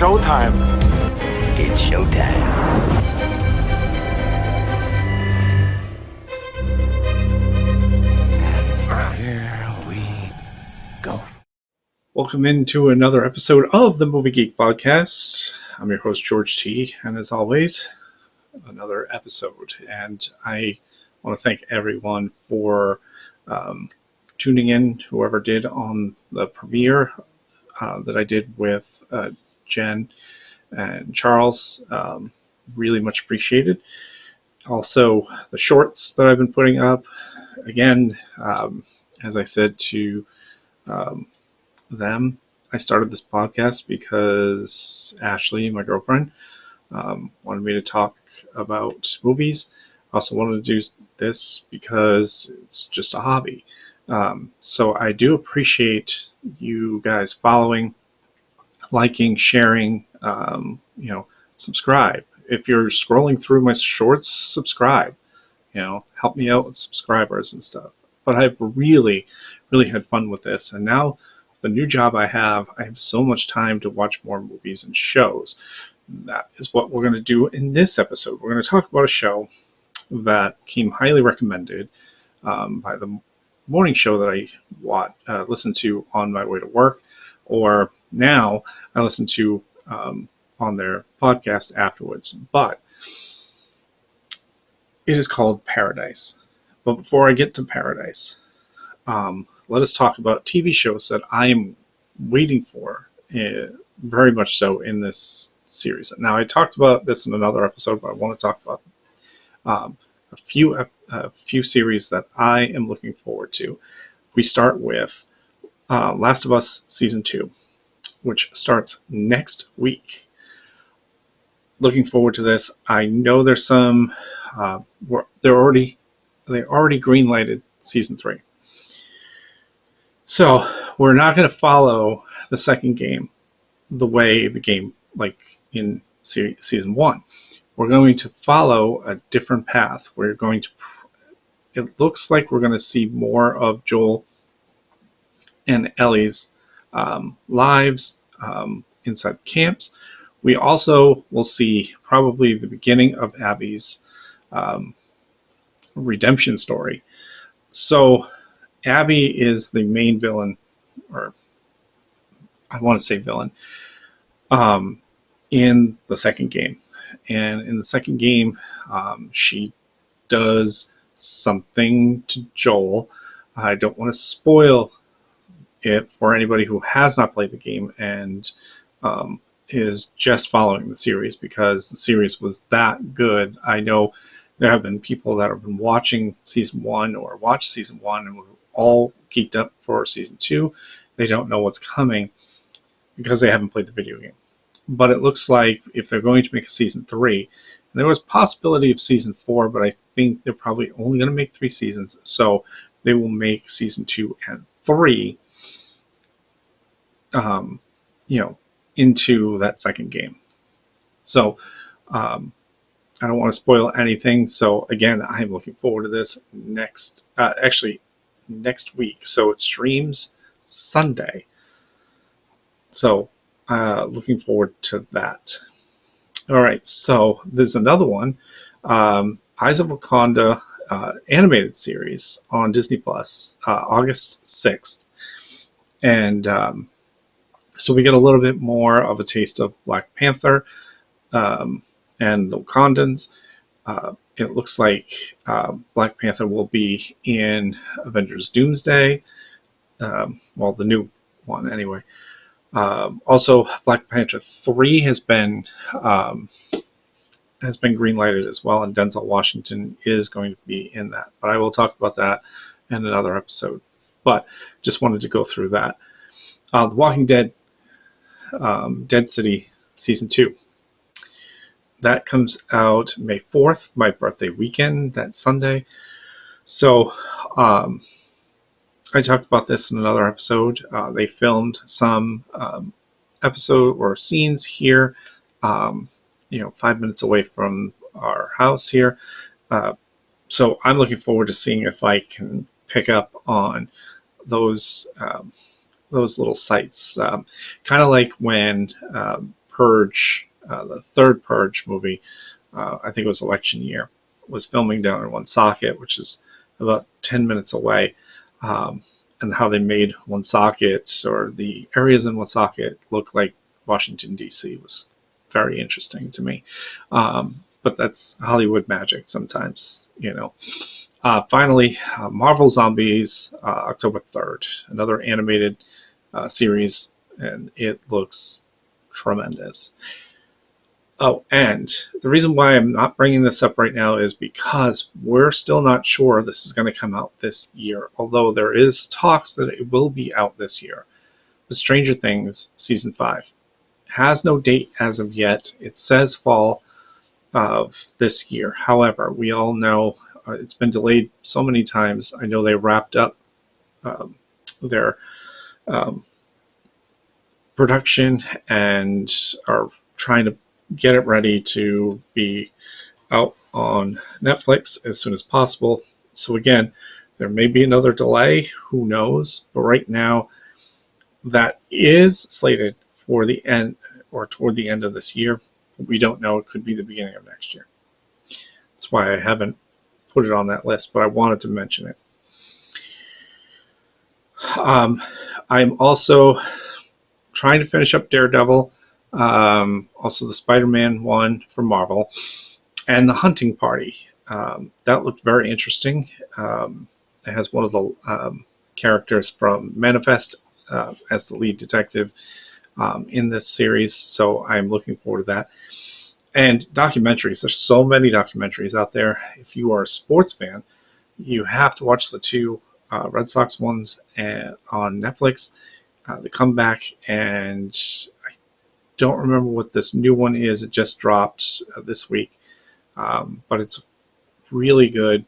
showtime. It's showtime. And here we go. Welcome into another episode of the Movie Geek Podcast. I'm your host, George T., and as always, another episode. And I want to thank everyone for tuning in, whoever did on the premiere that I did with Jen and Charles. Really much appreciated. Also, the shorts that I've been putting up. Again, as I said to them, I started this podcast because Ashley, my girlfriend, wanted me to talk about movies. I also wanted to do this because it's just a hobby. So I do appreciate you guys following, liking, sharing, subscribe. If you're scrolling through my shorts, subscribe. Help me out with subscribers and stuff. But I've really, really had fun with this. And now the new job I have so much time to watch more movies and shows. That is what we're going to do in this episode. We're going to talk about a show that came highly recommended by the morning show that I listen to on my way to work, or now I listen to on their podcast afterwards. But it is called Paradise. But before I get to Paradise, let us talk about TV shows that I am waiting for, very much so, in this series. Now, I talked about this in another episode, but I want to talk about a few series that I am looking forward to. We start with Last of Us Season 2, which starts next week. Looking forward to this. I know there's some. They already greenlighted Season 3. So we're not going to follow the second game the way the game, like in Season 1. We're going to follow a different path. It looks like we're going to see more of Joel and Ellie's lives inside camps. We also will see probably the beginning of Abby's redemption story. So Abby is the main villain, or I want to say villain, in the second game. And in the second game, she does something to Joel. I don't want to spoil it for anybody who has not played the game and is just following the series, because the series was that good. I know there have been people that have been watching Season 1 or watched Season 1 and were all geeked up for Season 2. They don't know what's coming because they haven't played the video game. But it looks like if they're going to make a Season 3, and there was possibility of Season 4, but I think they're probably only going to make 3 seasons, so they will make Season 2 and 3 into that second game. So I don't want to spoil anything. So again, I'm looking forward to this next week. So it streams Sunday. So looking forward to that. All right, so there's another one, Eyes of Wakanda animated series on Disney Plus, August 6th. And so we get a little bit more of a taste of Black Panther and the Wakandans. It looks like Black Panther will be in Avengers Doomsday, well, the new one anyway. Also, Black Panther 3 has been greenlighted as well, and Denzel Washington is going to be in that. But I will talk about that in another episode. But just wanted to go through that. The Walking Dead, Dead City Season 2. That comes out May 4th, my birthday weekend, that Sunday. So I talked about this in another episode. They filmed some episode or scenes here, 5 minutes away from our house here. So I'm looking forward to seeing if I can pick up on those little sites. Kind of like when Purge, the third Purge movie, I think it was election year, was filming down in Woonsocket, which is about 10 minutes away. And how they made Woonsocket, or the areas in Woonsocket, look like Washington, D.C. was very interesting to me. But that's Hollywood magic sometimes, you know. Finally, Marvel Zombies, October 3rd, another animated series, and it looks tremendous. Oh, and the reason why I'm not bringing this up right now is because we're still not sure this is going to come out this year, although there is talks that it will be out this year. But Stranger Things Season 5 has no date as of yet. It says fall of this year. However, we all know it's been delayed so many times. I know they wrapped up their production and are trying to get it ready to be out on Netflix as soon as possible. So again, there may be another delay, who knows, but right now that is slated for the end or toward the end of this year. We don't know, it could be the beginning of next year. That's why I haven't put it on that list, but I wanted to mention it. I'm also trying to finish up Daredevil, also the Spider-Man one for Marvel, and The Hunting Party. That looks very interesting. It has one of the characters from Manifest as the lead detective in this series, so I'm looking forward to that. And documentaries. There's so many documentaries out there. If you are a sports fan, you have to watch the two Red Sox ones on Netflix. The Comeback, and I don't remember what this new one is. It just dropped this week, but it's really good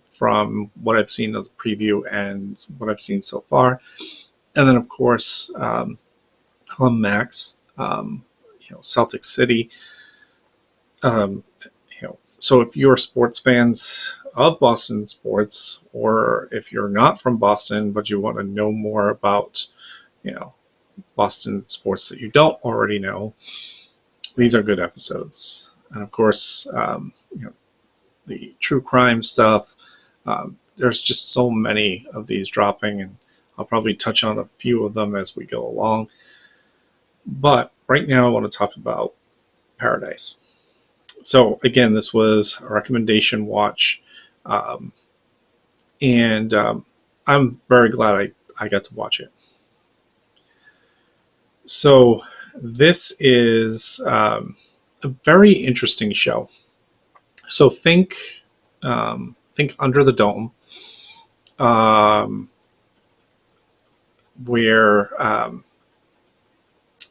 from what I've seen of the preview and what I've seen so far. And then, of course, on Max, Celtic City. So if you're sports fans of Boston sports, or if you're not from Boston but you want to know more about Boston sports that you don't already know, these are good episodes. And of course, the true crime stuff. There's just so many of these dropping, and I'll probably touch on a few of them as we go along. But right now I want to talk about Paradise. So again, this was a recommendation watch, and I'm very glad I got to watch it. So this is a very interesting show. So think Under the Dome, where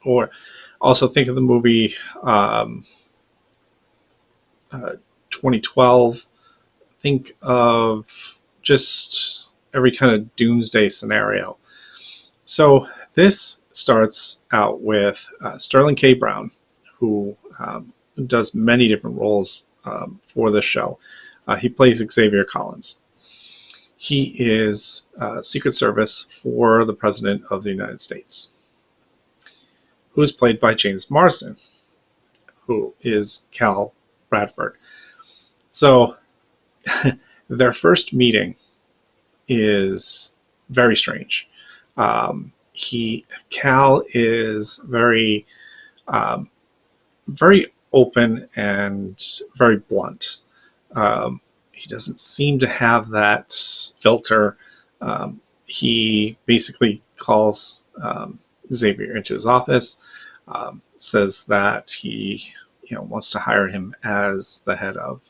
or also think of the movie 2012. Think of just every kind of doomsday scenario. So this starts out with Sterling K. Brown, who does many different roles for this show. He plays Xavier Collins. He is Secret Service for the President of the United States, who is played by James Marsden, who is Cal Bradford. So their first meeting is very strange. Cal is very open and very blunt. He doesn't seem to have that filter. He basically calls Xavier into his office, says that he wants to hire him as the head of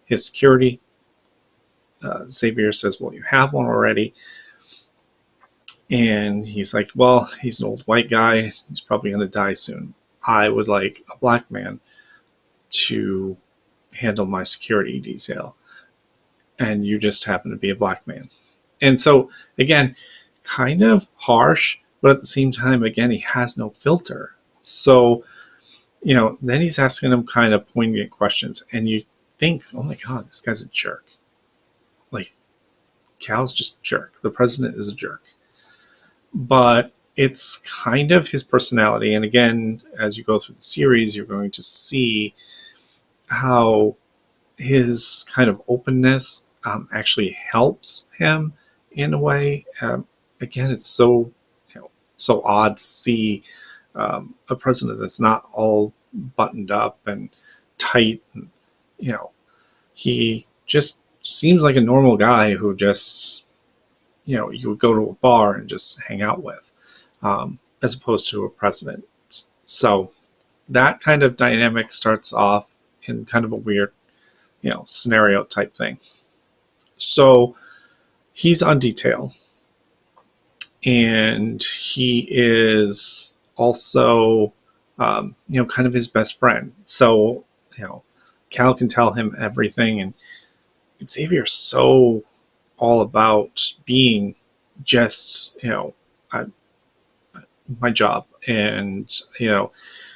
his security. Xavier says, well, you have one already. And he's like, well, he's an old white guy. He's probably going to die soon. I would like a black man to handle my security detail. And you just happen to be a black man. And so, again, kind of harsh, but at the same time, again, he has no filter. So, then he's asking him kind of poignant questions. And you think, oh my God, this guy's a jerk. Like, Cal's just a jerk. The president is a jerk. But it's kind of his personality. And again, as you go through the series, you're going to see how his kind of openness actually helps him in a way. Again, it's so so odd to see a president that's not all buttoned up and tight. And, he just seems like a normal guy who just you would go to a bar and just hang out with, as opposed to a president. So that kind of dynamic starts off in kind of a weird, scenario type thing. So he's on detail, and he is also, kind of his best friend. So, Cal can tell him everything, and Xavier's so all about being just, my job, and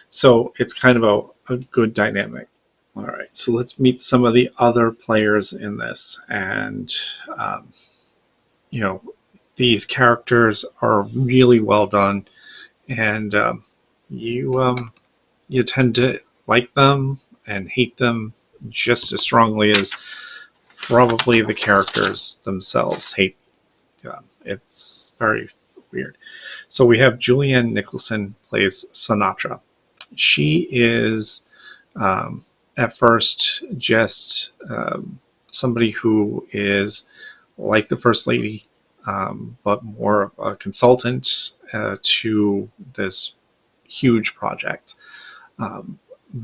so it's kind of a good dynamic. All right, so let's meet some of the other players in this, and um, you know these characters are really well done, and you tend to like them and hate them just as strongly as probably the characters themselves hate. It's very weird. So we have Julianne Nicholson plays Sinatra. She is, at first, just somebody who is like the First Lady, but more of a consultant to this huge project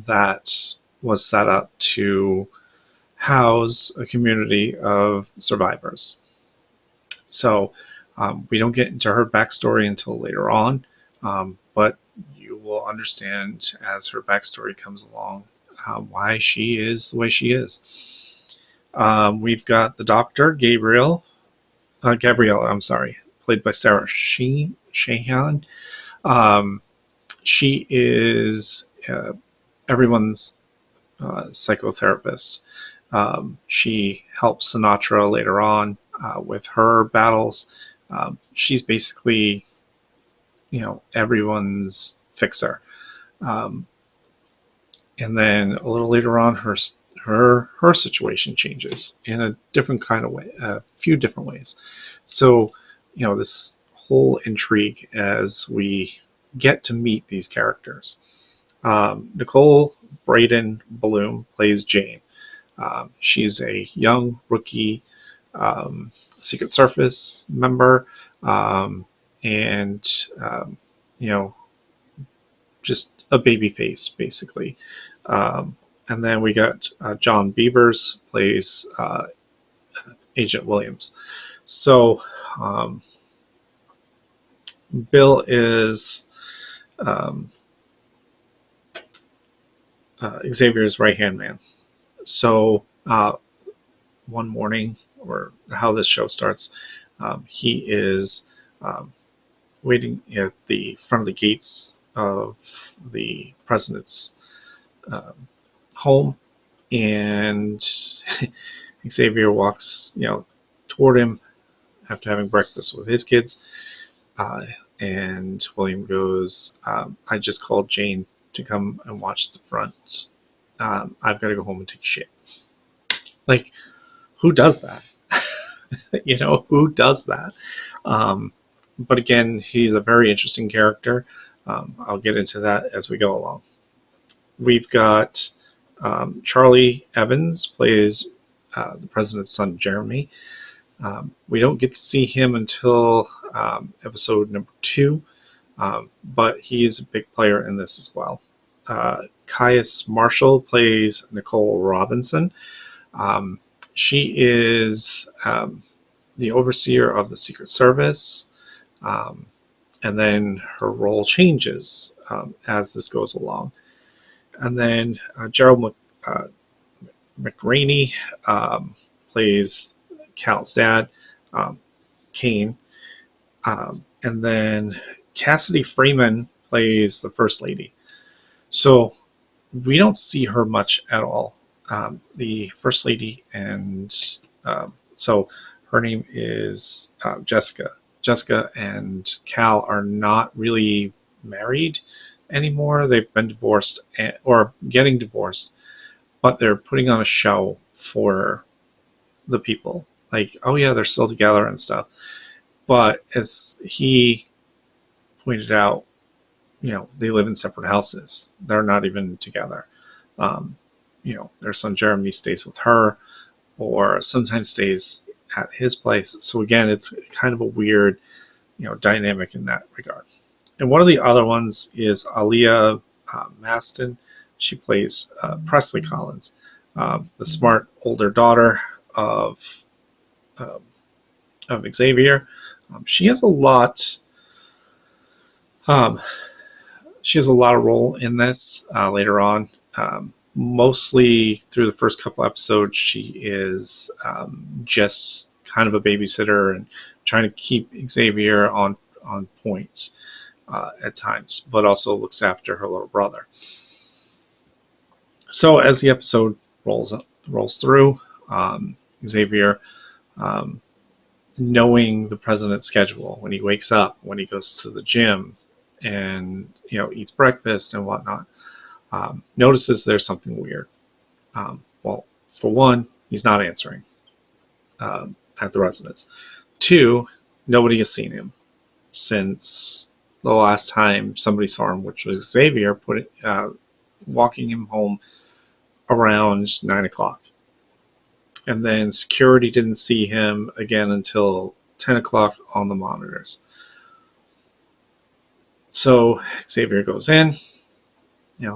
that was set up to house a community of survivors. So we don't get into her backstory until later on, but you will understand as her backstory comes along why she is the way she is. We've got the doctor, Gabrielle, I'm sorry, played by Sarah Sheehan. She is everyone's psychotherapist. She helps Sinatra later on with her battles. She's basically, everyone's fixer. Um, and then a little later on, her situation changes in a different kind of way, a few different ways. So, this whole intrigue as we get to meet these characters. Nicole Braden Bloom plays Jane. She's a young rookie Secret Service member, and just a baby face, basically. And then we got John Beavers plays Agent Williams. So Bill is Xavier's right-hand man. So one morning, or how this show starts, he is waiting at the front of the gates of the president's home, and Xavier walks, toward him after having breakfast with his kids, and William goes, "I just called Jane to come and watch the front. I've got to go home and take a shit." Like, who does that? Who does that? But again, he's a very interesting character. I'll get into that as we go along. We've got Charlie Evans plays the president's son, Jeremy. We don't get to see him until episode number 2, but he is a big player in this as well. Caius Marshall plays Nicole Robinson. She is the overseer of the Secret Service, and then her role changes as this goes along. And then Gerald McRaney plays Cal's dad, Kane. And then Cassidy Freeman plays the First Lady. So we don't see her much at all. The First Lady, and so her name is Jessica Jessica and Cal are not really married anymore. They've been divorced or getting divorced, but they're putting on a show for the people. Like, oh yeah, they're still together and stuff. But as he pointed out, they live in separate houses. They're not even together. Um, their son Jeremy stays with her, or sometimes stays at his place. So again, it's kind of a weird, dynamic in that regard. And one of the other ones is Aaliyah Maston. She plays Presley Collins, the smart older daughter of um, Xavier. She has a lot. Um, she has a lot of role in this later on. Mostly through the first couple episodes, she is just kind of a babysitter and trying to keep Xavier on point at times, but also looks after her little brother. So as the episode rolls through, Xavier, um, knowing the president's schedule, when he wakes up, when he goes to the gym, and eats breakfast and whatnot, notices there's something weird. Well, for one, he's not answering at the residence. Two, nobody has seen him since the last time somebody saw him, which was Xavier walking him home around 9 o'clock. And then security didn't see him again until 10 o'clock on the monitors. So Xavier goes in,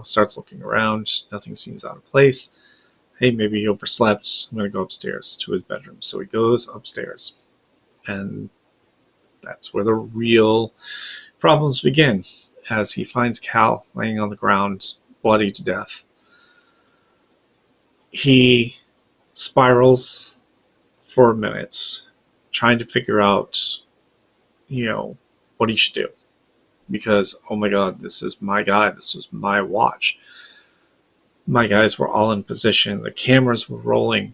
starts looking around. Nothing seems out of place. Hey, maybe he overslept. I'm going to go upstairs to his bedroom. So he goes upstairs. And that's where the real problems begin, as he finds Cal laying on the ground, bloody to death. He spirals for a minute, trying to figure out, what he should do. Because, oh my God, this is my guy. This was my watch. My guys were all in position. The cameras were rolling.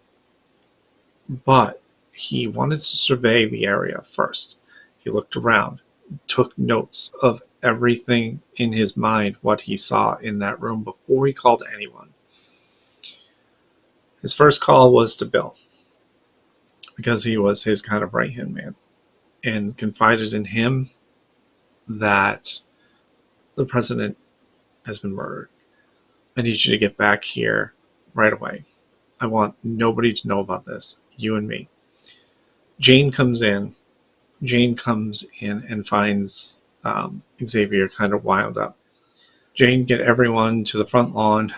But he wanted to survey the area first. He looked around, took notes of everything in his mind, what he saw in that room before he called anyone. His first call was to Bill, because he was his kind of right-hand man, and confided in him that the president has been murdered. I need you to get back here right away. I want nobody to know about this, you and me. Jane comes in and finds Xavier kind of wild up. Jane, get everyone to the front lawn.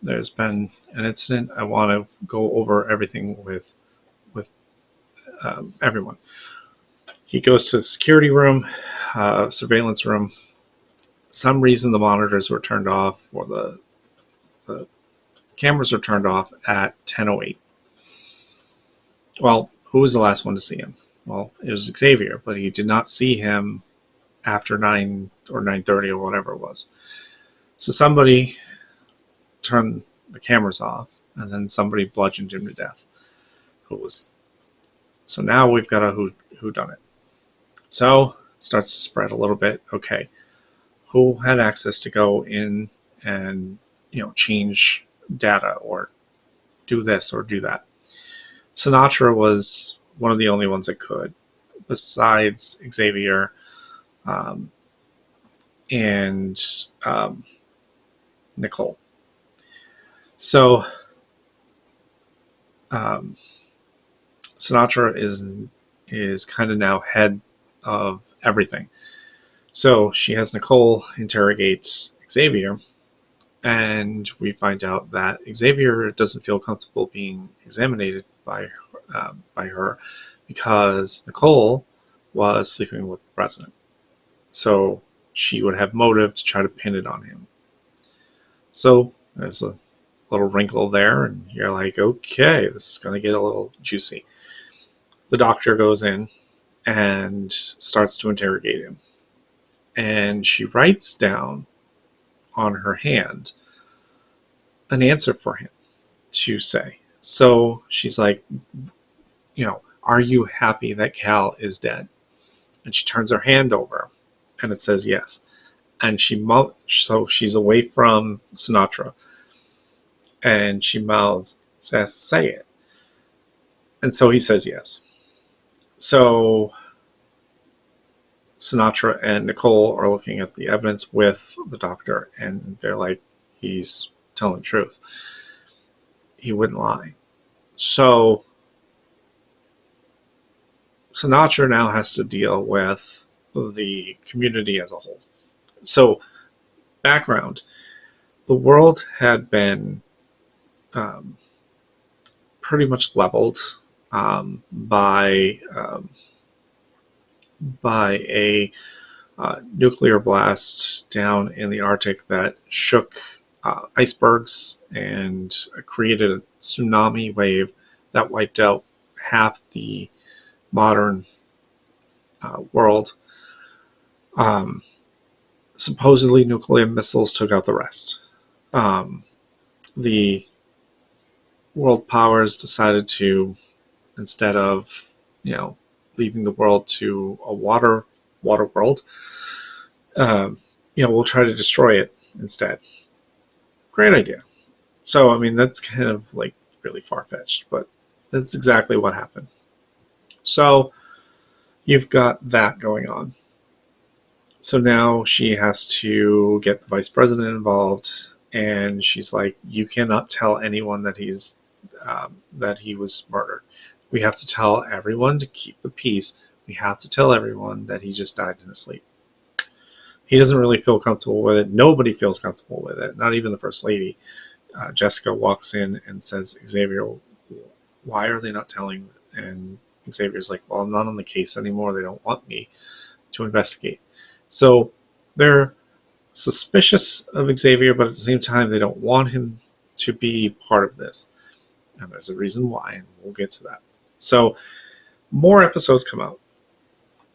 There's been an incident. I want to go over everything with everyone. He goes to the security room, surveillance room. Some reason the monitors were turned off, or the cameras were turned off at 10:08. Well, who was the last one to see him? Well, it was Xavier, but he did not see him after 9 or 9:30 or whatever it was. So somebody turned the cameras off, and then somebody bludgeoned him to death. So now we've got a who done it. So it starts to spread a little bit. Okay, who had access to go in and change data or do this or do that? Sinatra was one of the only ones that could, besides Xavier and Nicole. So Sinatra is kind of now head of everything. So she has Nicole interrogate Xavier, and we find out that Xavier doesn't feel comfortable being examined by her because Nicole was sleeping with the president. So she would have motive to try to pin it on him. So there's a little wrinkle there, and you're like, okay, this is going to get a little juicy. The doctor goes in and starts to interrogate him. And she writes down on her hand an answer for him to say. So she's like, are you happy that Cal is dead? and she turns her hand over, and it says yes. And so she's away from Sinatra, and she mouths, "Just say it." And so he says yes. So Sinatra and Nicole are looking at the evidence with the doctor, and they're like, he's telling the truth. He wouldn't lie. So Sinatra now has to deal with the community as a whole. So, background: the world had been pretty much leveled by a nuclear blast down in the Arctic that shook icebergs and created a tsunami wave that wiped out half the modern world. Supposedly, nuclear missiles took out the rest. The world powers decided to, instead of leaving the world to a water world, we'll try to destroy it instead. Great idea. So, I mean, that's kind of like really far-fetched, but that's exactly what happened. So, you've got that going on. So now she has to get the vice president involved, and she's like, "You cannot tell anyone that he was murdered. We have to tell everyone to keep the peace. We have to tell everyone that he just died in his sleep." He doesn't really feel comfortable with it. Nobody feels comfortable with it. Not even the first lady. Jessica walks in and says, "Xavier, why are they not telling?" And Xavier's like, "Well, I'm not on the case anymore. They don't want me to investigate." So they're suspicious of Xavier, but at the same time, they don't want him to be part of this. And there's a reason why, and we'll get to that. So more episodes come out.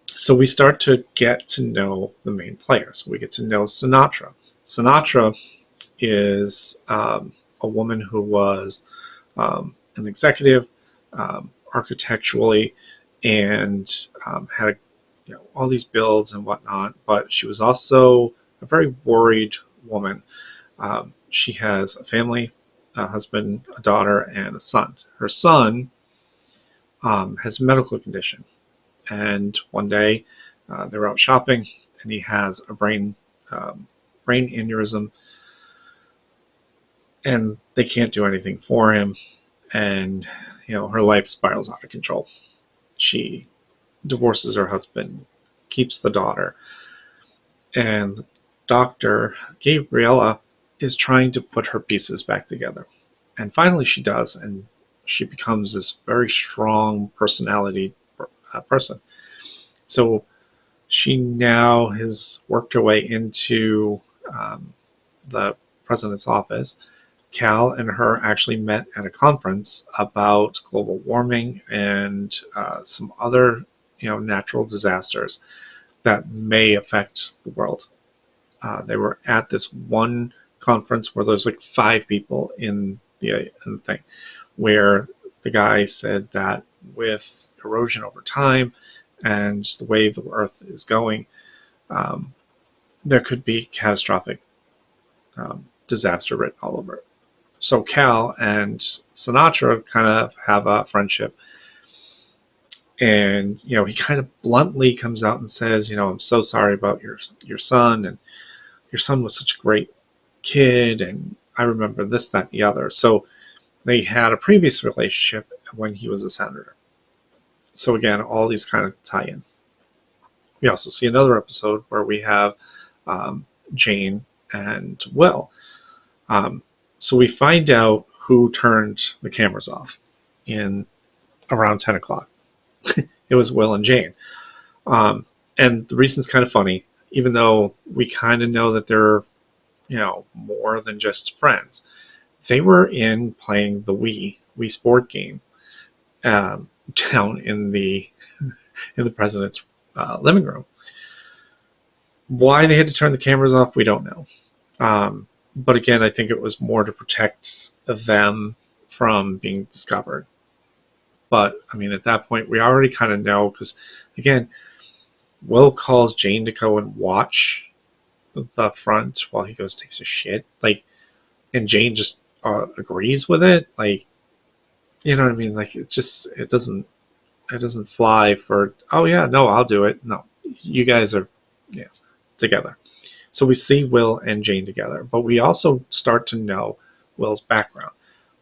So we start to get to know the main players. We get to know Sinatra. Sinatra is a woman who was an executive architecturally, and had all these builds and whatnot, but she was also a very worried woman. She has a family, a husband, a daughter, and a son. Her son has a medical condition, and one day they were out shopping, and he has a brain aneurysm, and they can't do anything for him, and her life spirals out of control. She divorces her husband, keeps the daughter, and Dr. Gabriella is trying to put her pieces back together. And finally she does, and she becomes this very strong personality person. So she now has worked her way into the president's office. Cal and her actually met at a conference about global warming and some other natural disasters that may affect the world. They were at this one conference where there's like 5 people in the thing, where the guy said that with erosion over time and the way the Earth is going, there could be catastrophic disaster written all over it. So Cal and Sinatra kind of have a friendship. And he kind of bluntly comes out and says, "I'm so sorry about your son, and your son was such a great kid, and I remember this, that, and the other." So they had a previous relationship when he was a senator. So again, all these kind of tie in. We also see another episode where we have Jane and Will. So we find out who turned the cameras off in around 10 o'clock. It was Will and Jane. And the reason's kind of funny, even though we kind of know that they're, more than just friends. They were in playing the Wii Sport game down in the president's living room. Why they had to turn the cameras off, we don't know. But again, I think it was more to protect them from being discovered. But, I mean, at that point, we already kind of know, because, again, Will calls Jane to go and watch the front while he goes takes a shit. Like, and Jane just agrees with it. Like, you know what I mean? Like, it doesn't fly for, oh yeah, no, I'll do it. No, you guys are, yeah, together. So we see Will and Jane together, but we also start to know Will's background.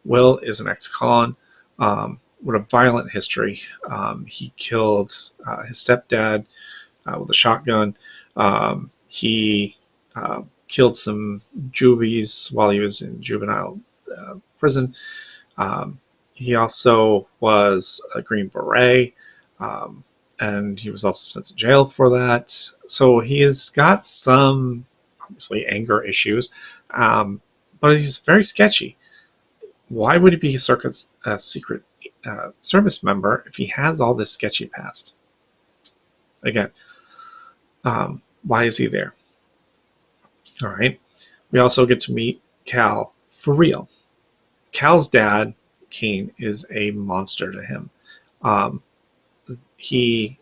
Will is an ex-con with a violent history. He killed his stepdad with a shotgun. He killed some juvies while he was in juvenile prison. Um, he also was a Green Beret, um, and he was also sent to jail for that. So he has got some, obviously, anger issues, but he's very sketchy. Why would he be a secret service member if he has all this sketchy past? Again, why is he there? All right. We also get to meet Cal for real. Cal's dad, Kane, is a monster to him. Um, he,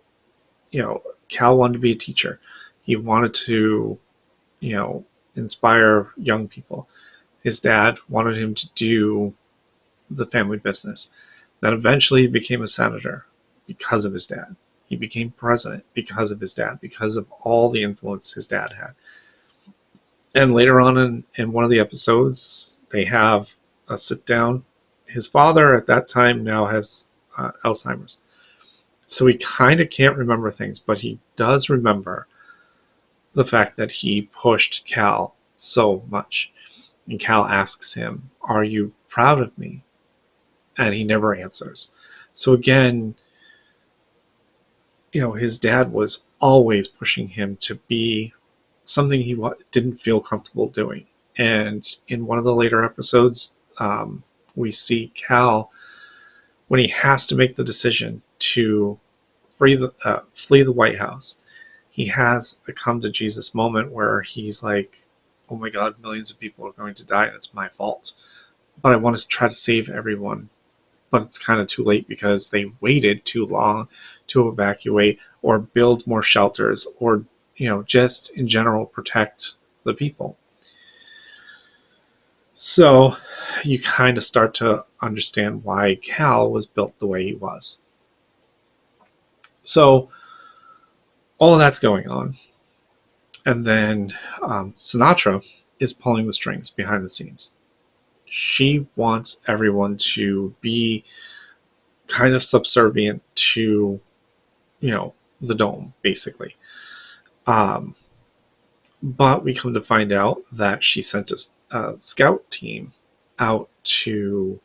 Cal wanted to be a teacher. He wanted to, inspire young people. His dad wanted him to do the family business. Then eventually he became a senator because of his dad. He became president because of his dad, because of all the influence his dad had. And later on in one of the episodes, they have a sit down. His father at that time now has Alzheimer's. So he kind of can't remember things, but he does remember the fact that he pushed Cal so much. And Cal asks him, "Are you proud of me?" And he never answers. So again, his dad was always pushing him to be something he didn't feel comfortable doing. And in one of the later episodes, we see Cal, when he has to make the decision to flee the White House, he has a come to Jesus moment where he's like, oh my God, millions of people are going to die and it's my fault. But I want to try to save everyone. But it's kind of too late because they waited too long to evacuate or build more shelters or, just in general protect the people. So you kind of start to understand why Cal was built the way he was. So all of that's going on. And then Sinatra is pulling the strings behind the scenes. She wants everyone to be kind of subservient to, the dome, basically. But we come to find out that she sent a scout team out to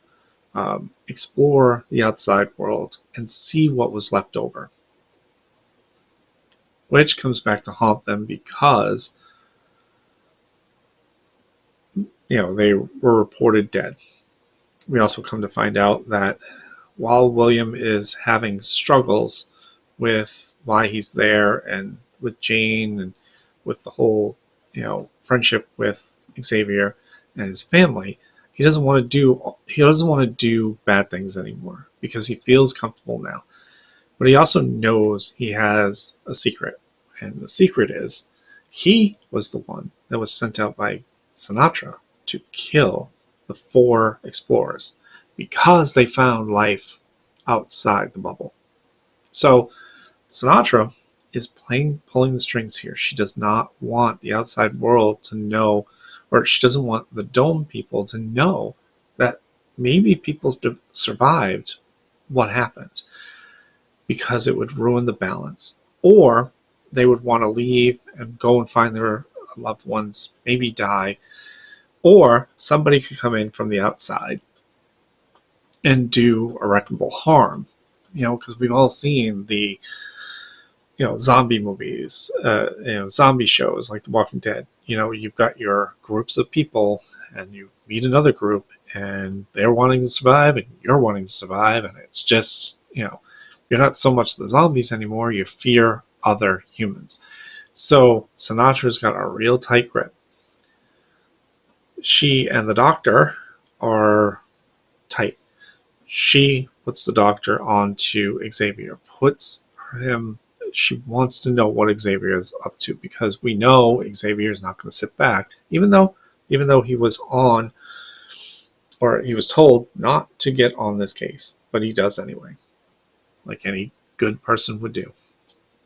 explore the outside world and see what was left over. Which comes back to haunt them because, they were reported dead. We also come to find out that while William is having struggles with why he's there and with Jane and with the whole, friendship with Xavier and his family, he doesn't want to do bad things anymore because he feels comfortable now. But he also knows he has a secret, and the secret is he was the one that was sent out by Sinatra to kill the 4 explorers because they found life outside the bubble. So Sinatra is pulling the strings here. She does not want the outside world to know, or she doesn't want the dome people to know that maybe people survived what happened, because it would ruin the balance. Or they would want to leave and go and find their loved ones, maybe die. Or somebody could come in from the outside and do irreparable harm. Because we've all seen the zombie movies, zombie shows like The Walking Dead. You've got your groups of people and you meet another group and they're wanting to survive and you're wanting to survive, and it's just, you're not so much the zombies anymore, you fear other humans. So Sinatra's got a real tight grip. She and the doctor are tight. She puts the doctor onto Xavier, puts him she wants to know what Xavier is up to, because we know Xavier is not going to sit back, even though he was on, or he was told not to get on this case, but he does anyway, like any good person would do.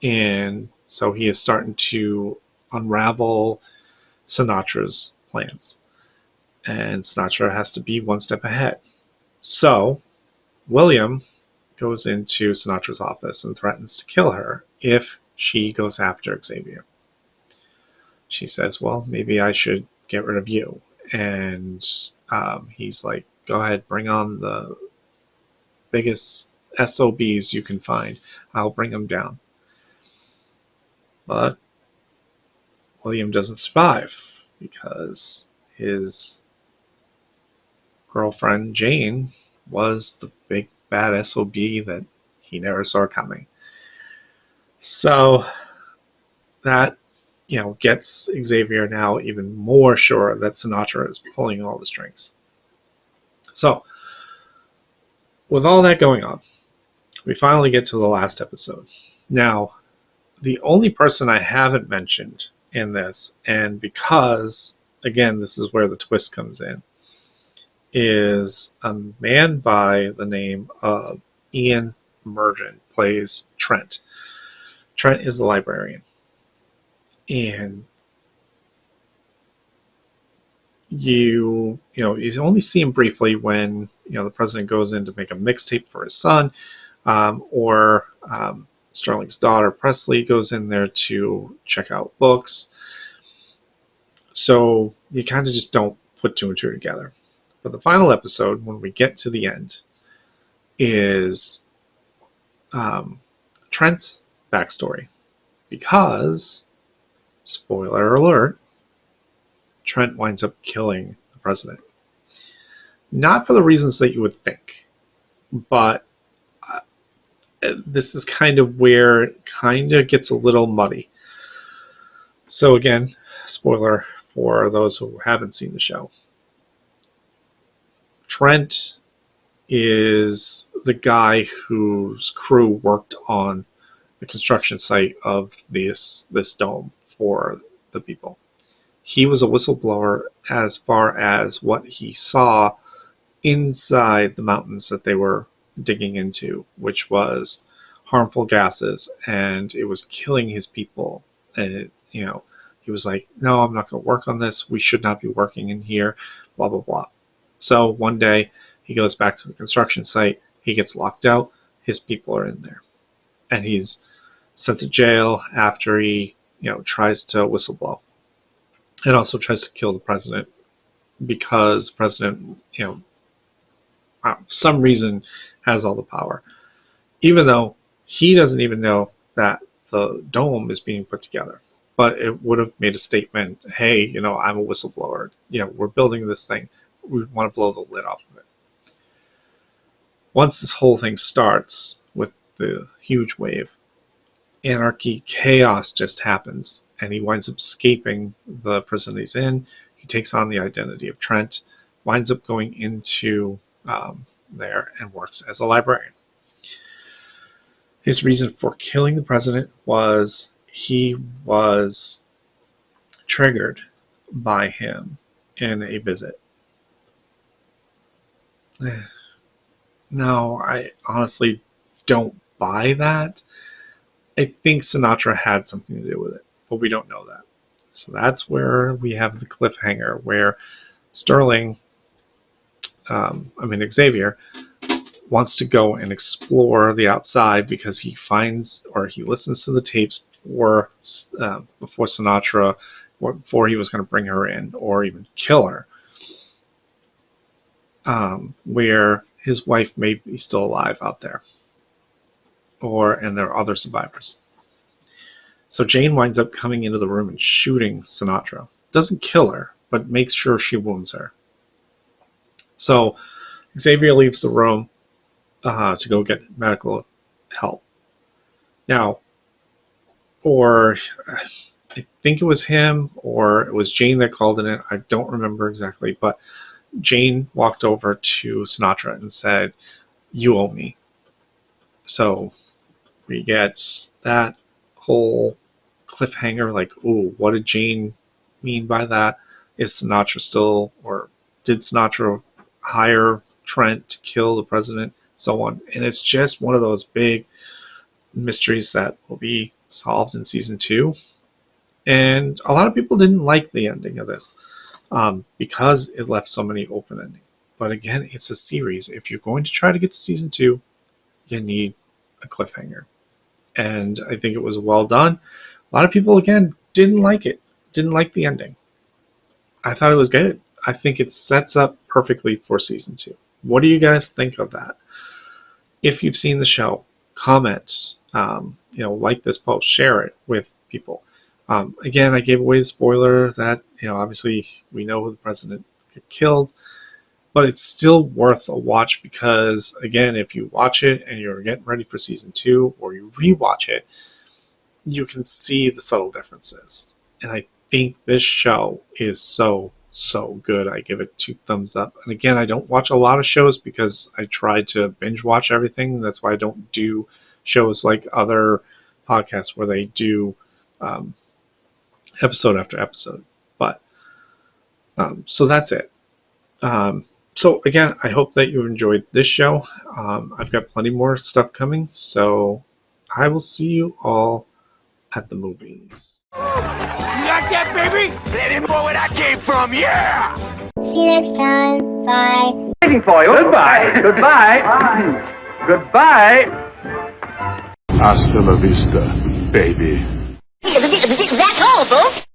And so he is starting to unravel Sinatra's plans, and Sinatra has to be one step ahead. So William goes into Sinatra's office and threatens to kill her if she goes after Xavier. She says, well, maybe I should get rid of you. And he's like, go ahead, bring on the biggest SOBs you can find. I'll bring them down. But William doesn't survive because his girlfriend Jane was the big bad SOB that he never saw coming. So that, gets Xavier now even more sure that Sinatra is pulling all the strings. So, with all that going on, we finally get to the last episode. Now, the only person I haven't mentioned in this, and because, again, this is where the twist comes in, is a man by the name of Ian Mergen, plays Trent. Trent is the librarian. And you only see him briefly when the president goes in to make a mixtape for his son, or Sterling's daughter Presley goes in there to check out books. So you kind of just don't put two and two together. But the final episode, when we get to the end, is Trent's backstory, because, spoiler alert, Trent winds up killing the president. Not for the reasons that you would think, but this is kind of where it kind of gets a little muddy. So again, spoiler for those who haven't seen the show. Trent is the guy whose crew worked on the construction site of this dome for the people. He was a whistleblower as far as what he saw inside the mountains that they were digging into, which was harmful gases, and it was killing his people. And he was like, no, I'm not going to work on this. We should not be working in here, blah, blah, blah. So one day he goes back to the construction site. He gets locked out. His people are in there. And he's sent to jail after he, tries to whistleblow. And also tries to kill the president, because the president, for some reason has all the power. Even though he doesn't even know that the dome is being put together. But it would have made a statement, hey, I'm a whistleblower. We're building this thing. We want to blow the lid off of it. Once this whole thing starts with the huge wave, anarchy, chaos just happens, and he winds up escaping the prison he's in. He takes on the identity of Trent, winds up going into there and works as a librarian. His reason for killing the president was he was triggered by him in a visit. No, I honestly don't buy that. I think Sinatra had something to do with it, but we don't know that. So that's where we have the cliffhanger, where Xavier wants to go and explore the outside, because he finds, or he listens to the tapes before Sinatra, before he was going to bring her in or even kill her, where his wife may be still alive out there, and there are other survivors. So Jane winds up coming into the room and shooting Sinatra. Doesn't kill her, but makes sure she wounds her. So Xavier leaves the room to go get medical help. Now, or I think it was him, or it was Jane that called in it. I don't remember exactly, but Jane walked over to Sinatra and said, "You owe me." So we get that. whole cliffhanger, like, oh, what did Jane mean by that? Is Sinatra still, or did Sinatra hire Trent to kill the president? So on. And it's just one of those big mysteries that will be solved in season 2. And a lot of people didn't like the ending of this because it left so many open endings. But again, it's a series. If you're going to try to get to season 2, you need a cliffhanger. And I think it was well done. A lot of people, again, didn't like it, didn't like the ending. I thought it was good. I think it sets up perfectly for season 2. What do you guys think of that? If you've seen the show, comment, like this post, share it with people. Again, I gave away the spoiler that, obviously we know who the president got killed, but it's still worth a watch because, again, if you watch it and you're getting ready for season 2 or you rewatch it, you can see the subtle differences. And I think this show is so good. I give it 2 thumbs up. And again, I don't watch a lot of shows because I try to binge watch everything. That's why I don't do shows like other podcasts where they do episode after episode. But so that's it. So again, I hope that you enjoyed this show. I've got plenty more stuff coming, so I will see you all at the movies. You like that, baby? Let him know where I came from, yeah! See you next time. Bye. Waiting for you. Goodbye. Goodbye. Goodbye. Hasta la vista, baby. That's all, folks.